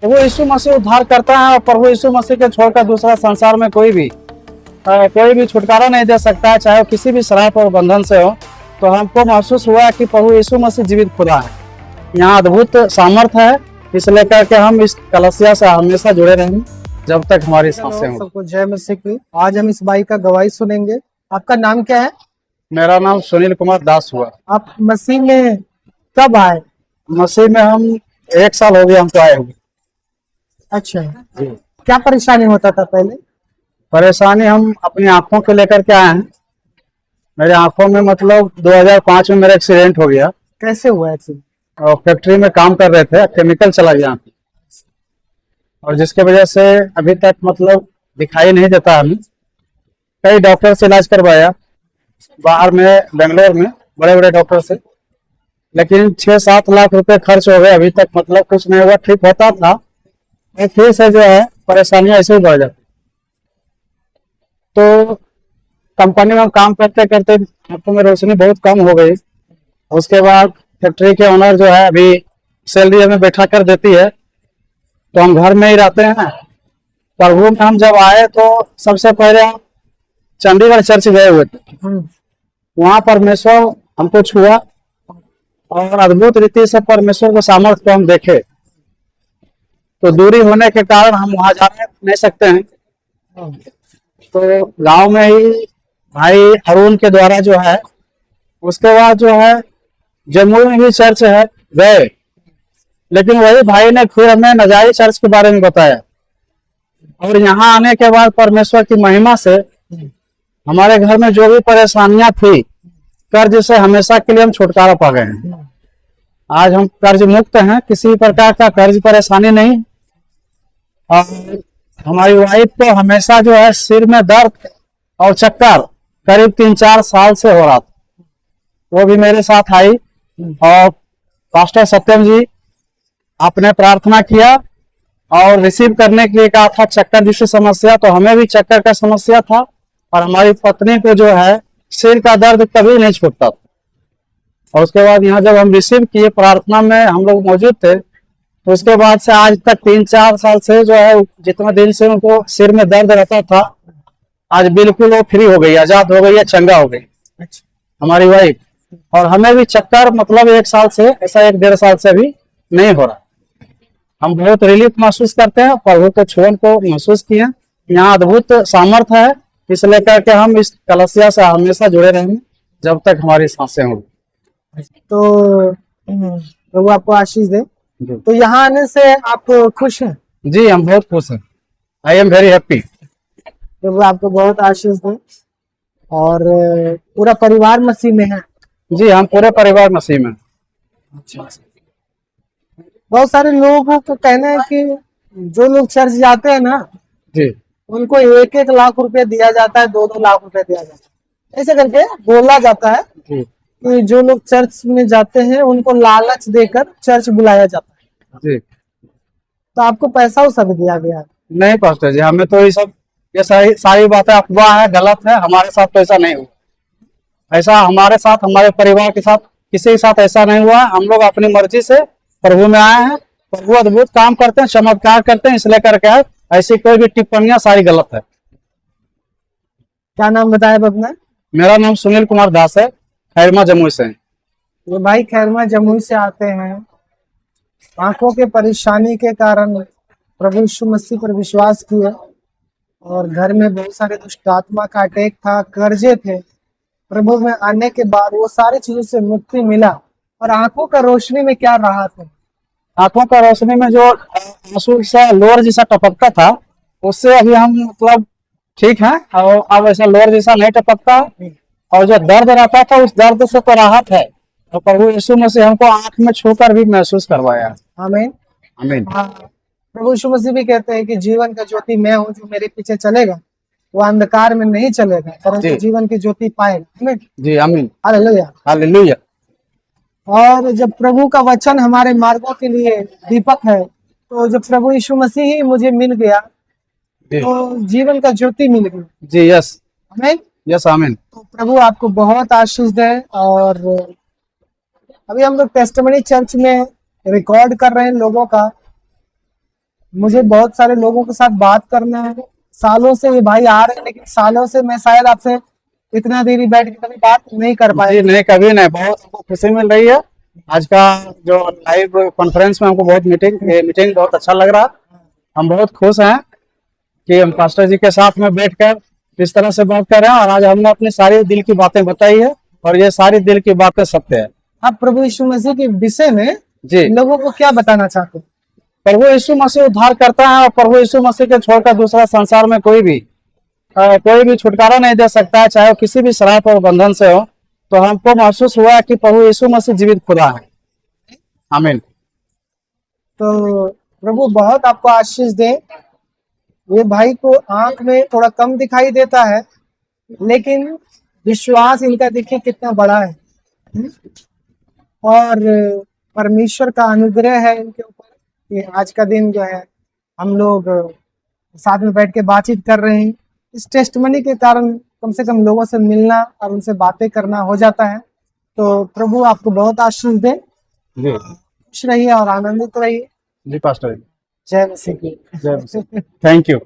प्रभु यीशु मसीह उद्धार करता है और प्रभु यीशु मसीह के छोड़कर दूसरा संसार में कोई भी छुटकारा नहीं दे सकता है, चाहे वो किसी भी श्राप और बंधन से हो। तो हमको महसूस हुआ कि प्रभु यीशु मसीह जीवित खुदा है, यहाँ अद्भुत सामर्थ्य है, इसलिए करके हम इस कलसिया से हमेशा जुड़े रहेंगे जब तक हमारी सांसें हों। सबको जय मसीह की। आज हम इस भाई का गवाही सुनेंगे। आपका नाम क्या है? मेरा नाम सुनील कुमार दास हुआ। आप मसीह में कब आए? मसीह में हम 1 साल हो गया हमको आए हुए। अच्छा, क्या परेशानी होता था पहले? परेशानी हम अपनी आंखों को लेकर के आए हैं। मेरे आंखों में मतलब 2005 में मेरा एक्सीडेंट हो गया। कैसे हुआ एक्सीडेंट? और फैक्ट्री में काम कर रहे थे, केमिकल चला गया और जिसके वजह से अभी तक मतलब दिखाई नहीं देता। हमें कई डॉक्टर से इलाज करवाया बाहर में, बेंगलोर में बड़े बड़े डॉक्टर से, लेकिन 6-7 लाख रुपए खर्च हो गए, अभी तक मतलब कुछ नहीं हुआ। ठीक होता था, फिर से जो है परेशानियां ऐसे ही बढ़ जाती। तो कंपनी में काम करते करते आंखों में रोशनी बहुत कम हो गई। उसके बाद फैक्ट्री के ओनर जो है अभी सैलरी हमें बैठा कर देती है, तो हम घर में ही रहते हैं। प्रभु में हम जब आए तो सबसे पहले हम चंडीगढ़ चर्च गए हुए थे। वहां परमेश्वर हमको छुआ और अद्भुत रीति से परमेश्वर के सामर्थ्य को हम देखे। तो दूरी होने के कारण हम वहां जा नहीं सकते हैं, तो गांव में ही भाई अरुण के द्वारा जो है, उसके बाद जो है जम्मू में भी चर्च है गए, लेकिन वही भाई ने फिर हमें नजारी चर्च के बारे में बताया। और यहाँ आने के बाद परमेश्वर की महिमा से हमारे घर में जो भी परेशानियां थी, कर्ज से हमेशा के लिए हम छुटकारा पा गए हैं। आज हम कर्ज मुक्त हैं, किसी प्रकार का कर्ज परेशानी नहीं। और हमारी वाइफ को हमेशा जो है सिर में दर्द और चक्कर करीब 3-4 साल से हो रहा था, वो भी मेरे साथ आई और पास्टर सत्यम जी आपने प्रार्थना किया और रिसीव करने के लिए कहा था। चक्कर जैसी समस्या, तो हमें भी चक्कर का समस्या था और हमारी पत्नी को जो है सिर का दर्द कभी नहीं छूटता था। और उसके बाद यहाँ जब हम रिसीव किए, प्रार्थना में हम लोग मौजूद थे, तो उसके बाद से आज तक 3-4 साल से जो है जितना दिन से उनको सिर में दर्द रहता था, आज बिल्कुल वो फ्री हो गई, आजाद हो गई है, चंगा हो गई हमारी वाइफ। और हमें भी चक्कर मतलब 1 साल से, ऐसा 1-1.5 साल से भी नहीं हो रहा। हम बहुत रिलीफ महसूस करते हैं, प्रभु के छुअन को महसूस किए। यहाँ अद्भुत सामर्थ्य है, इसलिए करके हम इस कलसिया से हमेशा जुड़े रहेंगे जब तक हमारी सांसें होंगी। तो प्रभु आपको आशीष दे। तो यहाँ आने से आप खुश हैं? जी, हम बहुत खुश हैं। I am very happy. प्रभु आपको बहुत आशीष दे। और पूरा परिवार मसीह में है? जी, हम पूरे परिवार मसीह में। बहुत सारे लोगों को कहना है कि जो लोग चर्च जाते हैं ना जी, उनको 1-1 लाख रुपए दिया जाता है, 2-2 लाख रुपए दिया जाता है, ऐसे करके बोला जाता है जी, कि जो लोग चर्च में जाते हैं उनको लालच देकर चर्च बुलाया जाता है। जी। तो आपको पैसा उसा भी दिया गया? नहीं पास्टर जी, हमें तो ये सारी बातें अफवाह है, गलत है। हमारे साथ तो ऐसा नहीं हुआ। ऐसा हमारे साथ, हमारे परिवार के साथ, किसी के साथ ऐसा नहीं हुआ। हम लोग अपनी मर्जी से प्रभु में आए हैं। प्रभु अद्भुत काम करते हैं, चमत्कार करते हैं, इसलिए करके ऐसी कोई भी टिप्पणियां सारी गलत है। क्या नाम बताया अपना? मेरा नाम सुनील कुमार दास है, खैरमा जमुई से। ये भाई खैरमा जमुई से आते हैं। आंखों के परेशानी के कारण प्रभु यीशु मसीह पर विश्वास किया और घर में बहुत सारे दुष्ट आत्मा का अटैक था, कर्जे थे। प्रभु में आने के बाद वो सारी चीजों से मुक्ति मिला। और आंखों का रोशनी में क्या रहा था? आंखों का रोशनी में जो आंसू सा लोअर जैसा टपकता था, उससे अभी हम मतलब ठीक है, और अब ऐसा लोअर जैसा नहीं टपकता। और जो दर्द रहता था, उस दर्द से तो राहत है। तो प्रभु यीशु मसीह हमको आंख में छूकर भी महसूस करवाया। आमीन, आमीन। प्रभु यीशु मसीह भी कहते हैं कि जीवन का ज्योति मैं हूँ, जो मेरे पीछे चलेगा वो अंधकार में नहीं चलेगा, परंतु जीवन की ज्योति पाएगा। आमीन जी, आमीन, हालेलुया, हालेलुया। और जब प्रभु का वचन हमारे मार्गों के लिए दीपक है, तो जब प्रभु यीशु मसीह ही मुझे मिल गया तो जीवन का ज्योति मिल गया। जी, यस, आमीन, यस, आमीन। तो प्रभु आपको बहुत आशीष दे। और अभी हम लोग टेस्टिमनी चर्च में रिकॉर्ड कर रहे हैं लोगों का। मुझे बहुत सारे लोगों के साथ बात करना है। सालों से ये भाई आ रहे हैं, लेकिन सालों से मैं शायद आपसे इतना देरी बैठ के कभी बात नहीं कर पाया। जी नहीं, कभी नहीं। बहुत हमको खुशी मिल रही है। आज का जो लाइव कॉन्फ्रेंस में हमको बहुत मीटिंग बहुत अच्छा लग रहा है। हम बहुत खुश हैं कि हम पास्टर जी के साथ में बैठकर इस तरह से बात कर रहे हैं, और आज हमने अपनी सारी दिल की बातें बताई है, और ये सारी दिल की बातें सत्य है। आप प्रभु यीशु मसीह के विषय में जी, लोगों को क्या बताना चाहते हैं? प्रभु यीशु मसीह उद्धार करता है, और प्रभु यीशु मसीह के छोड़कर दूसरा संसार में कोई भी छुटकारा नहीं दे सकता है, चाहे वो किसी भी श्राप और बंधन से हो। तो हमको महसूस हुआ कि प्रभु यीशु मसीह जीवित खुदा है। आमीन। तो प्रभु बहुत आपको आशीष दे। ये भाई को आंख में थोड़ा कम दिखाई देता है, लेकिन विश्वास इनका देखिए कितना बड़ा है। और परमेश्वर का अनुग्रह है इनके ऊपर कि आज का दिन जो है हम लोग साथ में बैठ के बातचीत कर रहे हैं। इस टेस्टमनी के कारण कम से कम लोगों से मिलना और उनसे बातें करना हो जाता है। तो प्रभु आपको बहुत आशीष दे। जी खुश रहिए और आनंदित रहिए। जी पास्टर जी, जय मसीह की। जय मसीह। Thank you.